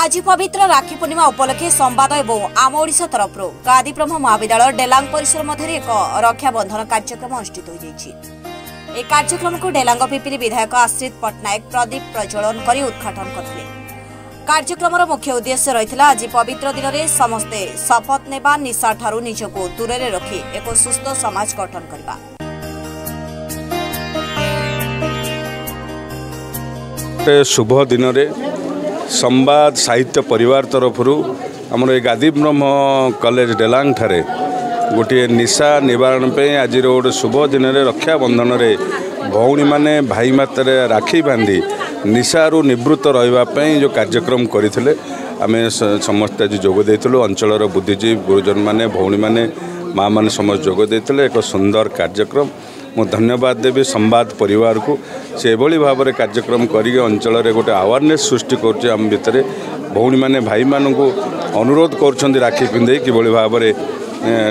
आज पवित्र राखी पूर्णिमा उपलक्षे संवाद एवं आम ओडिशा तरफ गादी ब्रह्म महाविद्यालय डेलांग परिसर मध्य एक रक्षाबंधन कार्यक्रम अनुष्ठित हो कार्यक्रम को डेलांग पिपिली विधायक आश्रित पट्टनायक प्रदीप प्रज्वलन कर उद्घाटन करते। कार्यक्रम मुख्य उद्देश्य रही आज पवित्र दिन में समस्ते शपथ नेबा निशा ठारू निजको दूरे रखी एक सुस्थ समाज गठन करबा। शुभ दिन संवाद साहित्य परिवार तरफ आमर ये गादी ब्रह्म कॉलेज डेलांग ठारे गोटे निशा निवारण पे आज गोटे शुभ दिन में रक्षाबंधन में भौणी मैंने भाई मातरे राखी बांधी निशारू निवृत्त रही जो कार्यक्रम करते आम समस्त आज जोगदेलु अंचल बुद्धिजीवी गुरुजन मैंने भौणी मैंने माँ मैंने समस्त जोगदे एक सुंदर कार्यक्रम। मु धन्यवाद देवी संवाद परिवार को से भाव में कार्यक्रम करी अंचल गोटे अवेयरनेस सृष्टि कर भितर भौणी मैंने भाई मान को अनुरोध कर राखी पिंधे किभली भाव में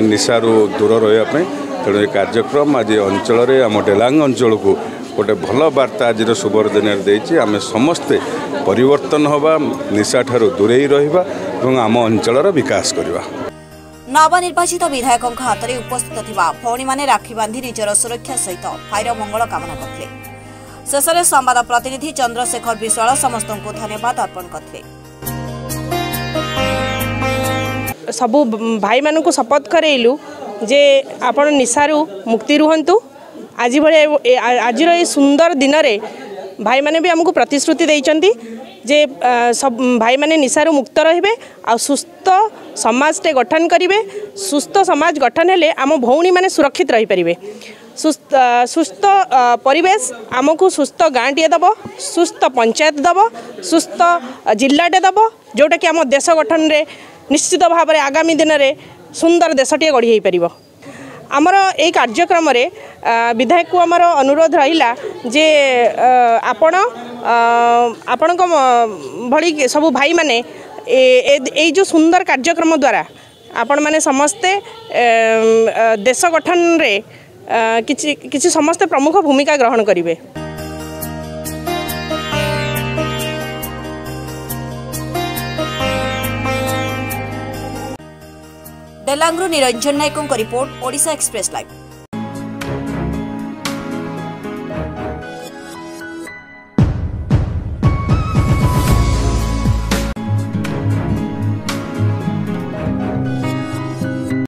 निशारू दूर रही तेणु ये कार्यक्रम आज अंचल आम डेलांग अंचल को गोटे भल वार्ता आज शुभ दिन देती आम समस्ते परिवर्तन हवा निशा ठारू दूरे रहिबा एवं आम अंचल विकास करवा। नवनिर्वाचित विधायकों हाथ में उपस्थित थिबा भौणी माने राखी बांधी निजर सुरक्षा सहित भाईर मंगल कामना करते। शेष में संवाद प्रतिनिधि चंद्रशेखर विश्वाल समस्त को धन्यवाद अर्पण करते। सबू भाई मान को शपथ करेलु जे आपण निशारू मुक्ति रुहंतु। आज भाई आज सुंदर दिन रे भाई माने भी हमको प्रतिश्रुति देइचंती जे सब भाई माने निशारू मुक्त रहिबे आ सुस्थ समाज टे गठन करिवे। सुस्थ समाज गठन हेले आम भौणी माने सुरक्षित रही परिबे। सुस्थ परिवेश आमको सुस्थ गाँटे दब सुस्थ पंचायत दब सुस्थ जिलाटे दब जोटा कि आम देश गठन रे निश्चित भाव में आगामी दिन में सुंदर देशटे गढ़ी पार। आमर ये कार्यक्रम रे विधायक को आमर अनुरोध रहिला जे आपण भली सबू भाई माने ए जो सुंदर कार्यक्रम द्वारा आपण माने समस्ते देश गठन रे किछि समस्ते प्रमुख भूमिका ग्रहण करिवे। डेलांगरू निरंजन नायकों रिपोर्ट ओडिशा एक्सप्रेस लाइव।